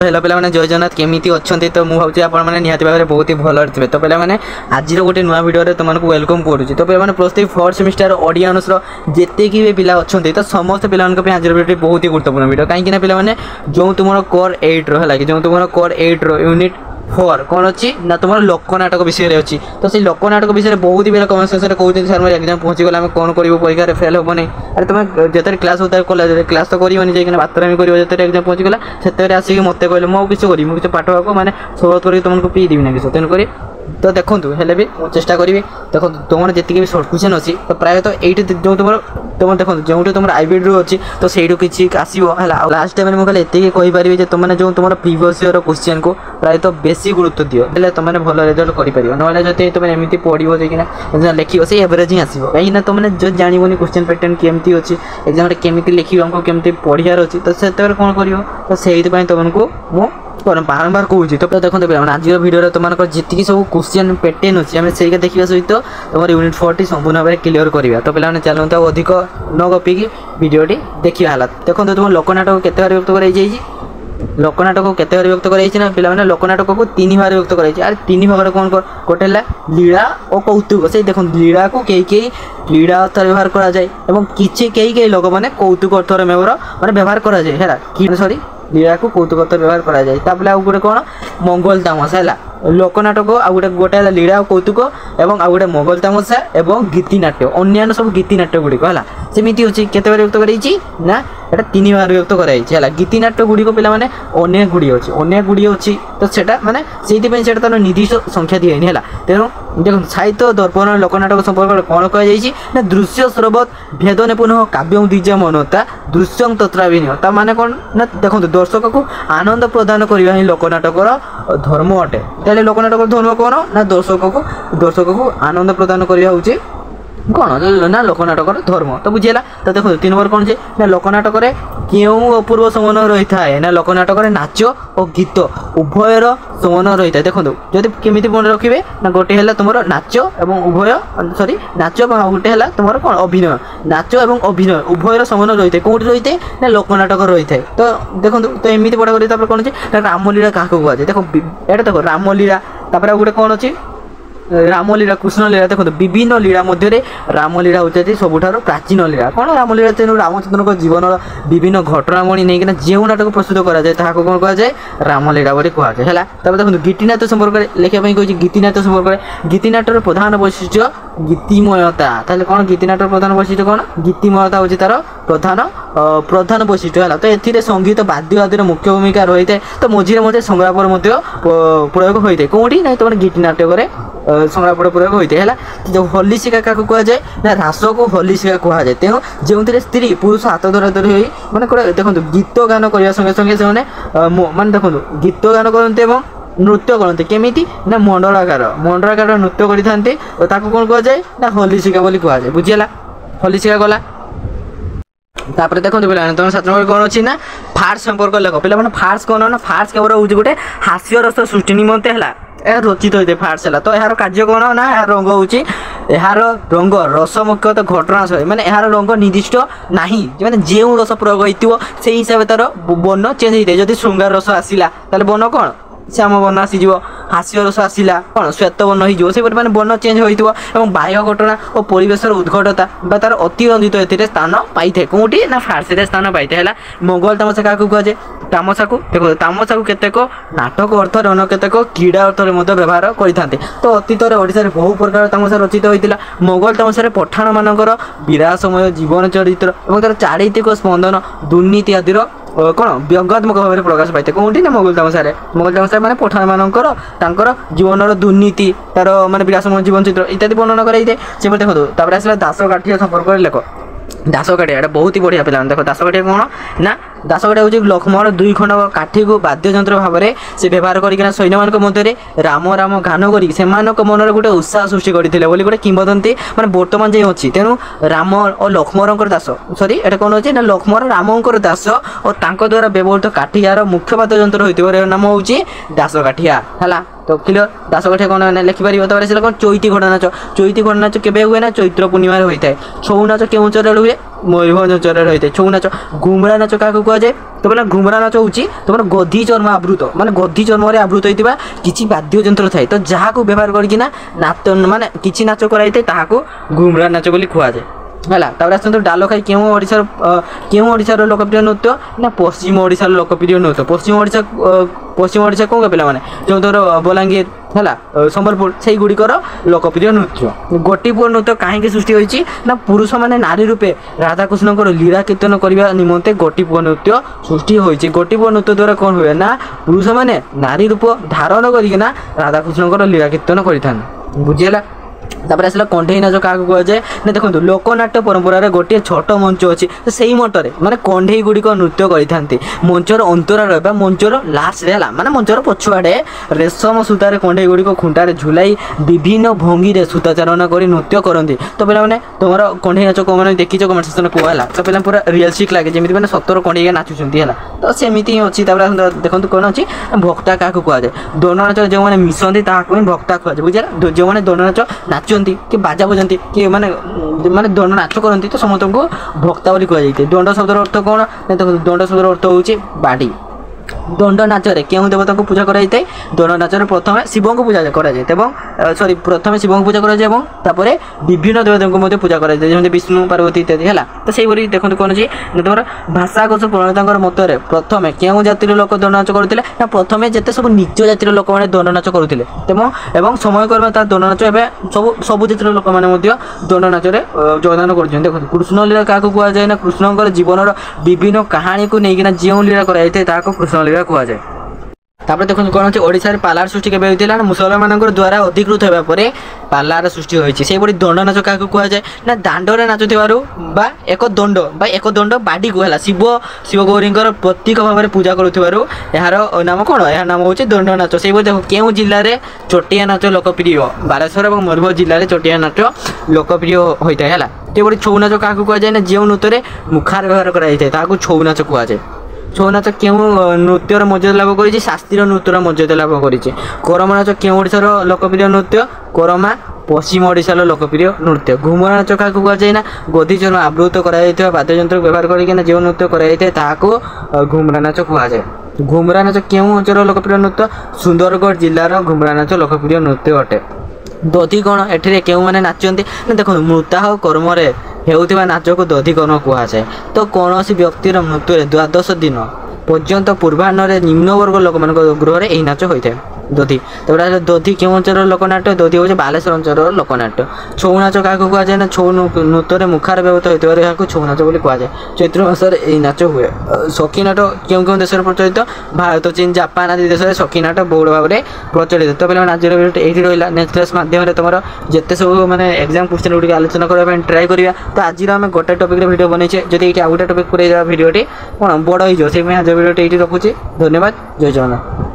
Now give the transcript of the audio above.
Hello पे जय जगन्नाथ केमी अच्छा तो मुझे भावी आपने निहती भाव में बहुत ही भल थे तो पे आज गोटे नुआ भिडियो तुमको वेलकम करुँच तो पे प्लस 3 4th सेमिस्टर ओडिया अनुसर जिते भी पिला अच्छा तो समस्त पे आज भिडियो बहुत ही गुरुत्वपूर्ण भिडियो कहीं पे जो तुम कोर 8 है कि जो तुम कोर 8 यूनिट 4 कौन अच्छी ना तुम लोकनाटक विषय अच्छी तो से लोकनाटक विषय बहुत ही कमेंट सेक्शन कहते सर मोर एग्जाम पहुँची गला कौन कर परीक्षा फेल हम नहीं अरे तुम जिते क्लास होता है कॉलेज क्लास तो करें जाए बातरामी कर जिते एग्जाम पहुँची गला से आसिक मत कहले मुझे किसी करी मुझे पाठ को मैंने सोलह कर तुमको पी देवी ना कि तेणुक तो देखूँ हेल्ले भी चेष्टा करी देखो तुम जी भी सर्ट क्वेश्चन अच्छी तो प्रायतः ये जो तुम देखो जो तुम आईबीड रू अच्छी तो सही किसी आसो है लास्ट टाइम मुझे खाली एति कहीपरि तुमने जो तुम प्रीवियस ईयर क्वेश्चन को प्रायतः बेसी गुरुत्व दियो हेल्ले तुमने भल रिजल्ट कर ना जब तुम एमती पढ़ो जाए लिखो से एवरेज ही आसो कहीं तुमने जो जानवनी क्वेश्चन पैटर्न केमती अच्छी एग्जाम केमी लिखी हमको केमती पढ़ार अच्छी तो से कौन कर तो से तुमको मुझे बारंबार कहूँ तो देखो आज भिडियो तुम जी सब क्वेश्चन पैटर्न अच्छी आम से देखा सहित तुम यूनिट 4 संपूर्ण भाव क्लीयर करवा तो पे चलते अधिक न गपिकी भिडियोटी देखा है देखो तुम लोकनाटक केते बार विभक्त कर लोकनाटक को केते बार विभक्त कर पे लोकनाटक को 3 भाग विभक्त कर 3 भाग कौन कर गोटे लीला और कौतुक से देखो लीला को कई लीला अर्थ व्यवहार करा जाए और किसी कई लोक मैंने कौतुक अर्थ मैंने व्यवहार करा जाए है सॉरी लीला को कौतुक अर्थ व्यवहार करा जाए तापर आउ गोटे कौन मंगल तामसा है लोकनाटक आउ गोटे लीला कौतुक एवं आउ गोटे मंगल तामसा एवं गीतिनाट्य अन्य सब गीतिनाट्य गुड़िक है सेमती अच्छी केते बार विभक्त करना एटा 3 बार विभक्त कराई गीतिनाट्य गुड़िक पे अनेक गुड़ी अच्छी अनेक गुड़ी अच्छी तो सेटा माने से तार निर्दिष्ट संख्या दिए है तेणु देखो साहित्य दर्पण लोकनाटक संपर्क कौन कह दृश्य स्रवत भेद निपुण काव्य द्विज मनता दृश्यं तत्राभिनय माने कौन ना देखो दर्शक को आनंद प्रदान करवा ही लोकनाटकर धर्म अटे तेल लोकनाटक धर्म कौन ना दर्शक को आनंद प्रदान करवा हूँ कौन ना लोकनाटकर धर्म तो बुझीगला तो देखो 3 नंबर कौन ना लोकनाटक क्यों अपूर्व समन्वय रही है ना लोकनाटक नाच और गीत उभयर समन्वय रही है देखो जब केमी मन रखिए ना गोटे है तुम नाच और उभय सॉरी नाच गोटे है तुम कौन अभिनय नाच और अभिनय उभयर समन्वय रही है कौट रही है ना लोकनाटक रही है तो देखो तो एमती पढ़ा कर कौन अच्छे रामलीला क्या कहुए देखो ये देखो रामलीला गोटे कौन अच्छी रामलीला कृष्णलीला देखो विभिन्न लीला मध्य रामलीला होती सबुठार प्राचीन लीला कौन रामलीला तेणु रामचंद्र जीवन विभिन्न घटनावली नहीं जो नाटक प्रस्तुत कराए कौन कहुए रामलीला बोली कहुए है देखो गीतिनाट्य संपर्क लिखापी कही गीतिनाट्य संपर्क गीतिनाट्यर प्रधान वैशिष्ट्य गीतिमयता कौन गीतिनाट्यर प्रधान वैशिष्ट्य कौन गीतिमयता हूँ तार प्रधान वैशिष्ट्य है तो ये संगीत वाद्य आदि मुख्य भूमिका रही है तो मझे मझे संग्राम प्रयोग होता है कौटी ना तुम गीतिनाट्य संग्राम प्रयोग होता है जो हलिशिका क्या कहुए ना रास को हलिशिका कहुए तेणु जो स्त्री पुरुष हाथ धरा धरी हो माने देखो गीत गान करने संगे संगे से माने देखो गीत गान करते नृत्य करते केमिति ना मंडलाकार नृत्य करते कौन कहुए ना हलिशिका बोली कहुए बुझीगला हलिशिका गला तापर देखो पे तुम 7 नंबर कौन अच्छी ना फार्स संपर्क लेख पे फार्स कौन ना फार्स केवल हूँ गोटे हास्य रस सृष्टि निमंते है रचित होते फार्स है तो यार कार्य कौन ना यार रंग हूँ यार रंग रस मुख्यतः घटना माने यार रंग निर्दिष्ट ना माने जो रस प्रयोग हो हिसाब से तार बर्ण चेंज होता है जब श्रृंगार रस आसला बर्ण कौन श्याम वर्ण आसीज हास्य रस आसला कौन श्वेत वर्ण हो मैंने वर्ण चेंज हो बाह्य घटना और परिवेशर उद्घटता तार अतिरंजित ए स्थान पाई थे कौटी ना फार्स स्थान पाई है मंगल तामसा क्या कहुए तामसा को देखो तामसा को केतेक नाटक अर्थ अन्य केतेक क्रीड़ा अर्थ व्यवहार करते तो अतीत ओडिशा बहु प्रकार तामसा रचित होता मंगल तामसा पठाण मानकर विरासमय जीवन चरित्र और तार चारित्रिक स्पंदन दुर्नीति आदि कौन व्यंगात्मक भाव में प्रकाश पाई कौटी ना मंगल तामसा माने पठाण मानकर जीवन दुर्नीति तार माने विरासमय जीवन चित्र इत्यादि वर्णन कराई से देखो तापर आसला दासकाठिया संपर्क लेख दासकाठिया बहुत ही बढ़िया पे देखो दासकाठिया कौन ना दासकाठिया हूँ लक्ष्मण 2 खंड काठी को वाद्ययंत्र भाव में से व्यवहार करना सैन्य मान मध्य राम राम गान कर मन गोटे उत्साह सृष्टि करते गोटे किंवदंती मैंने बर्तमान जाए अच्छी तेणु राम और लक्ष्मण दास सॉरी एटा कौन अच्छे ना लक्ष्मण रामकर दास और द्वारा व्यवहृत काठियार मुख्य वाद्ययंत्र होती नाम हूँ दासकाठिया है तो क्लियर दासकाठिया कौन लिखिपर कौन चैती घोड़ा नाच के हुए ना चैत्र पूर्णिम होता है छऊ नाच केउंचर हुए ମୟୂରଭଞ୍ଜ ଅଞ୍ଚଳରେ ରହିଥାଏ। ଛଉ ନାଚ ଘୁମରା ନାଚ କାହାକୁ କୁହାଯାଏ? ତ ବୋଲେ ଘୁମରା ନାଚ ହେଉଛି ତୁମର ଗଧି ଚର୍ମ ଆବୃତ ମାନେ ଗଧି ଚର୍ମରେ ଆବୃତ ହୋଇଥିବା କିଛି ବାଦ୍ୟଯନ୍ତ୍ର ଥାଏ ତ ଯାହାକୁ ବ୍ୟବହାର କରିକିନା ନାଚ ମାନେ କିଛି ନାଚ କରାଯାଇଥାଏ ତାହାକୁ ଘୁମରା ନାଚ ବୋଲି କୁହାଯାଏ ହେଲା। ତାପରେ ଆସନ୍ତୁ ଡାଲଖାଇ କେଉଁ ଓଡ଼ିଶାର ଲୋକପ୍ରିୟ ନୃତ୍ୟ ନା ପଶ୍ଚିମ ଓଡ଼ିଶାର ଲୋକପ୍ରିୟ ନୃତ୍ୟ। ପଶ୍ଚିମ ଓଡ଼ିଶା କେଉଁ ପିଲାମାନେ ଯେଉଁ ଧର ବଲାଙ୍ଗୀର ହେଲା ସମ୍ବଲପୁର ସେଇଗୁଡ଼ିକର ଲୋକପ୍ରିୟ ନୃତ୍ୟ। ଗୋଟିପୁଅ ନୃତ୍ୟ କାହିଁକି ସୃଷ୍ଟି ହୋଇଛି ନା ପୁରୁଷମାନେ ନାରୀ ରୂପେ ରାଧାକୃଷ୍ଣଙ୍କର ଲୀଳା କୀର୍ତ୍ତନ କରିବା ନିମନ୍ତେ ଗୋଟିପୁଅ ନୃତ୍ୟ ସୃଷ୍ଟି ହୋଇଛି। ଗୋଟିପୁଅ ନୃତ୍ୟ ଦ୍ୱାରା କ'ଣ ହୁଏ ନା ପୁରୁଷମାନେ ନାରୀ ରୂପ ଧାରଣ କରିକିନା ରାଧାକୃଷ୍ଣଙ୍କର ଲୀଳା କୀର୍ତ୍ତନ କରିଥାନ୍ତି। ବୁଝିହେଲା। ତାପରେ ଆସିଲା କଣ୍ଢେଇ ନାଚ କାହାକୁ କୁହାଯାଏ ନା ଦେଖନ୍ତୁ ଲୋକନାଟ୍ୟ ପରମ୍ପରାରେ ଗୋଟିଏ ଛୋଟ ମଞ୍ଚ ଅଛି ସେଇ ମଞ୍ଚରେ ମାନେ କଣ୍ଢେଇ ଗୁଡ଼ିକ ନୃତ୍ୟ କରିଥାନ୍ତି। ମଞ୍ଚର ଅନ୍ତରାଳରେ ବା ମଞ୍ଚର ଲାଷ୍ଟରେ ହେଲା ମାନେ ମଞ୍ଚର ପଛଆଡ଼େ ରେଶମ ସୂତାରେ କଣ୍ଢେଇ ଗୁଡ଼ିକ ଖୁଣ୍ଟାରେ ଝୁଲାଇ ବିଭିନ୍ନ ଭଙ୍ଗୀରେ ସୂତାଚାରଣ କରି ନୃତ୍ୟ କରନ୍ତି। ତ ପିଲାମାନେ ତୁମର କଣ୍ଢେଇ ନାଚ କେଉଁମାନେ ଦେଖିଛ କମେଣ୍ଟ ସେକ୍ସନରେ କୁହ ହେଲା। ତ ପିଲା ପୁରା ରିଅଲିଷ୍ଟିକ୍ ଲାଗେ ଯେମିତି ମାନେ ସତର କଣ୍ଢେଇକା ନାଚୁଛନ୍ତି ହେଲା ତ ସେମିତି ହିଁ ଅଛି। ତାପରେ ଦେଖନ୍ତୁ କ'ଣ ଅଛି ଭକ୍ତା କାହାକୁ କୁହାଯାଏ? ଦଣ୍ଡ ନାଚରେ ଯେଉଁମାନେ ମିଶନ୍ତି ତାହାକୁ ହିଁ ଭକ୍ତା କୁହାଯାଏ। ବୁଝିଲା। ଯେଉଁମାନେ ଦଣ୍ଡ ନାଚ ନାଚନ୍ତି କି ବାଜା ବଜାନ୍ତି କି ମାନେ ଦଣ୍ଡ ନାଚ କରନ୍ତି ତ ସମସ୍ତଙ୍କୁ ଭକ୍ତା ବୋଲି କୁହାଯାଇଥାଏ। ଦଣ୍ଡ ଶବ୍ଦର ଅର୍ଥ କ'ଣ ନା ଦେଖନ୍ତୁ ଦଣ୍ଡ ଶବ୍ଦର ଅର୍ଥ ହେଉଛି ବାଡ଼ି। ଦଣ୍ଡ ନାଚରେ କେଉଁ ଦେବତାଙ୍କୁ ପୂଜା କରାଯାଇଥାଏ? ଦଣ୍ଡ ନାଚରେ ପ୍ରଥମେ ଶିବଙ୍କୁ ପୂଜା କରାଯାଏ ଏବଂ ପ୍ରଥମେ ଶିବଙ୍କୁ ପୂଜା କରାଯାଏ ଏବଂ ତାପରେ ବିଭିନ୍ନ ଦେବତାଙ୍କୁ ମଧ୍ୟ ପୂଜା କରାଯାଏ ଯେମିତି ବିଷ୍ଣୁ ପାର୍ବତୀ ଇତ୍ୟାଦି ହେଲା। ତ ସେଇଭଳି ଦେଖନ୍ତୁ କ'ଣ ଅଛି ତୁମର ଭାଷାକୋଷ ପ୍ରଣେତାଙ୍କର ମତରେ ପ୍ରଥମେ କେଉଁ ଜାତିର ଲୋକ ଦଣ୍ଡ ନାଚ କରୁଥିଲେ ନା ପ୍ରଥମେ ଯେତେ ସବୁ ନିଜ ଜାତିର ଲୋକମାନେ ଦଣ୍ଡ ନାଚ କରୁଥିଲେ ଏବଂ ସମୟକ୍ରମେ ତାର ଦଣ୍ଡ ନାଚ ଏବେ ସବୁ ଜାତିର ଲୋକମାନେ ମଧ୍ୟ ଦଣ୍ଡ ନାଚରେ ଯୋଗଦାନ କରୁଛନ୍ତି। ଦେଖନ୍ତୁ କୃଷ୍ଣ ଲୀଳା କାହାକୁ କୁହାଯାଏ ନା କୃଷ୍ଣଙ୍କର ଜୀବନର ବିଭିନ୍ନ କାହାଣୀକୁ ନେଇକିନା ଯେଉଁ ଲୀଳା କରାଯାଇଥାଏ ତାହାକୁ କୃଷ୍ଣ ଲୀଳା କୁହାଯାଏ। ତାପରେ ଦେଖନ୍ତୁ କ'ଣ ଅଛି ଓଡ଼ିଶାରେ ପାଲାର ସୃଷ୍ଟି କେବେ ହୋଇଥିଲା ନା ମୁସଲମାନଙ୍କର ଦ୍ୱାରା ଅଧିକୃତ ହେବା ପରେ ପାଲାର ସୃଷ୍ଟି ହୋଇଛି। ସେହିଭଳି ଦଣ୍ଡ ନାଚ କାହାକୁ କୁହାଯାଏ ନା ଦାଣ୍ଡରେ ନାଚୁଥିବାରୁ ବା ଏକ ଦଣ୍ଡ ବାଡ଼ିକୁ ହେଲା ଶିବ ଗୌରୀଙ୍କର ପ୍ରତୀକ ଭାବରେ ପୂଜା କରୁଥିବାରୁ ଏହାର ନାମ କ'ଣ? ଏହାର ନାମ ହେଉଛି ଦଣ୍ଡ ନାଚ। ସେହିଭଳି ଦେଖ କେଉଁ ଜିଲ୍ଲାରେ ଚଟିଆ ନାଚ ଲୋକପ୍ରିୟ? ବାଲେଶ୍ୱର ଏବଂ ମୟୂରଭଞ୍ଜ ଜିଲ୍ଲାରେ ଚଟିଆ ନାଚ ଲୋକପ୍ରିୟ ହୋଇଥାଏ ହେଲା। ସେହିଭଳି ଛଉ ନାଚ କାହାକୁ କୁହାଯାଏ ନା ଯେଉଁ ନୃତ୍ୟରେ ମୁଖାର ବ୍ୟବହାର କରାଯାଇଥାଏ ତାହାକୁ ଛଉ ନାଚ କୁହାଯାଏ। ଛଉ ନାଚ କେଉଁ ନୃତ୍ୟର ମର୍ଯ୍ୟାଦା ଲାଭ କରିଛି? ଶାସ୍ତ୍ରୀୟ ନୃତ୍ୟର ମର୍ଯ୍ୟାଦା ଲାଭ କରିଛି। କରମା ନାଚ କେଉଁ ଓଡ଼ିଶାର ଲୋକପ୍ରିୟ ନୃତ୍ୟ? କରମା ପଶ୍ଚିମ ଓଡ଼ିଶାର ଲୋକପ୍ରିୟ ନୃତ୍ୟ। ଘୁମରା ନାଚ କାହାକୁ କୁହାଯାଏ ନା ଗଧି ଚର୍ମ ଆବୃତ କରାଯାଇଥିବା ବାଦ୍ୟଯନ୍ତ୍ରକୁ ବ୍ୟବହାର କରିକିନା ଯେଉଁ ନୃତ୍ୟ କରାଯାଇଥାଏ ତାହାକୁ ଘୁମରା ନାଚ କୁହାଯାଏ। ଘୁମରା ନାଚ କେଉଁ ଅଞ୍ଚଳର ଲୋକପ୍ରିୟ ନୃତ୍ୟ? ସୁନ୍ଦରଗଡ଼ ଜିଲ୍ଲାର ଘୁମରା ନାଚ ଲୋକପ୍ରିୟ ନୃତ୍ୟ ଅଟେ। ଦଧି କ'ଣ ଏଠିରେ କେଉଁମାନେ ନାଚନ୍ତି ନା ଦେଖନ୍ତୁ ମୃତାହ କର୍ମରେ ହେଉଥିବା ନାଚକୁ ଦଧି କର୍ମ କୁହାଯାଏ। ତ କୌଣସି ବ୍ୟକ୍ତିର ମୃତ୍ୟୁରେ ଦ୍ୱାଦଶ ଦିନ ପର୍ଯ୍ୟନ୍ତ ପୂର୍ବାହ୍ନରେ ନିମ୍ନବର୍ଗ ଲୋକମାନଙ୍କ ଗୃହରେ ଏହି ନାଚ ହୋଇଥାଏ ଦଧି। ତାପରେ ଦଧି କେଉଁ ଅଞ୍ଚଳର ଲୋକନାଟ୍ୟ? ଦଧି ହେଉଛି ବାଲେଶ୍ୱର ଅଞ୍ଚଳର ଲୋକନାଟ୍ୟ। ଛଉ ନାଚ କାହାକୁ କୁହାଯାଏ ନା ଛଉ ନୃତ୍ୟରେ ମୁଖାର ବ୍ୟବହୃତ ହୋଇଥିବାରୁ ଏହାକୁ ଛଉ ନାଚ ବୋଲି କୁହାଯାଏ। ଚୈତ୍ର ମାସରେ ଏହି ନାଚ ହୁଏ। ସଖୀ ନାଟ କେଉଁ ଦେଶରେ ପ୍ରଚଳିତ? ଭାରତ, ଚୀନ, ଜାପାନ ଆଦି ଦେଶରେ ସଖୀ ନାଟ ବହୁଳ ଭାବରେ ପ୍ରଚଳିତ। ତ ପିଲାମାନେ ଆଜିର ଭିଡ଼ିଓଟି ଏଇଠି ରହିଲା। ନେକ୍ସଟ କ୍ଲାସ୍ ମାଧ୍ୟମରେ ତୁମର ଯେତେ ସବୁ ମାନେ ଏକ୍ଜାମ୍ କ୍ୱେଶ୍ଚନ୍ ଗୁଡ଼ିକ ଆଲୋଚନା କରିବା ପାଇଁ ଟ୍ରାଏ କରିବା। ତ ଆଜିର ଆମେ ଗୋଟେ ଟପିକ୍ରେ ଭିଡ଼ିଓ ବନେଇଛେ ଯଦି ଏଇଠି ଆଉ ଗୋଟେ ଟପିକ୍ ପୁରେଇ ଦେବା ଭିଡ଼ିଓଟି କ'ଣ ବଡ଼ ହେଇଯିବ। ସେଇଥିପାଇଁ ଆଜିର ଭିଡ଼ିଓଟି ଏଇଠି ରଖୁଛି। ଧନ୍ୟବାଦ। ଜୟ ଜଗନ୍ନାଥ।